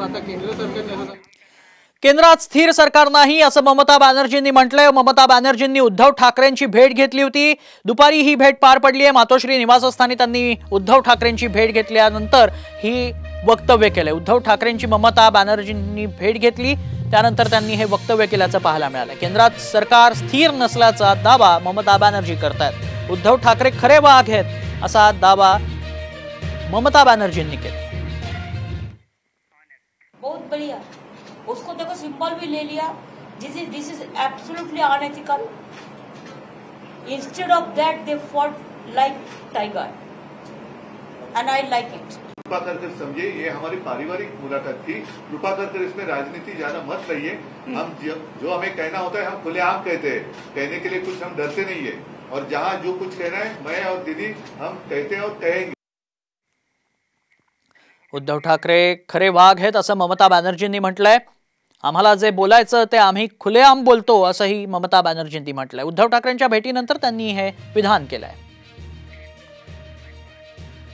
आता केंद्र सरकारने केंद्रात स्थिर सरकार नाही असं ममता बॅनर्जींनी म्हटलंय। ममता बॅनर्जींनी उद्धव ठाकरेंची भेट घेतली होती। दुपारी ही भेट पार पडली आहे। मातोश्री निवासस्थानी त्यांनी उद्धव ठाकरेंची भेट घेतल्यानंतर ही वक्तव्य केले। उद्धव ठाकरेंची ममता बॅनर्जींनी भेट घेतली त्यानंतर त्यांनी हे वक्तव्य केल्याचं पाहायला मिळालं। केंद्रात सरकार स्थिर नसल्याचा दावा ममता बॅनर्जी करतात। उद्धव ठाकरे खरे वाघ आहेत असा दावा ममता बॅनर्जींनी केला। बहुत बढ़िया, उसको देखो सिंबल भी ले लिया। This is absolutely unethical. Instead of that they fought like tiger and I like it. कृपा कर समझिए, ये हमारी पारिवारिक मुलाकात थी। कृपा कर इसमें राजनीति ज्यादा मत लाइए। हम जो हमें कहना होता है हम खुलेआम कहते हैं, कहने के लिए कुछ हम डरते नहीं है। और जहां जो कुछ कहना है मैं और दीदी हम कहते हैं और कहेंगे। उद्धव ठाकरे खरे वाघ आहेत असं ममता बॅनर्जींनी म्हटलंय। आम्हाला जे बोलायचं ते आम्ही खुलेआम बोलतो असंही ममता बॅनर्जींनी म्हटलंय। उद्धव ठाकरेंच्या भेटीनंतर त्यांनी हे विधान केलंय।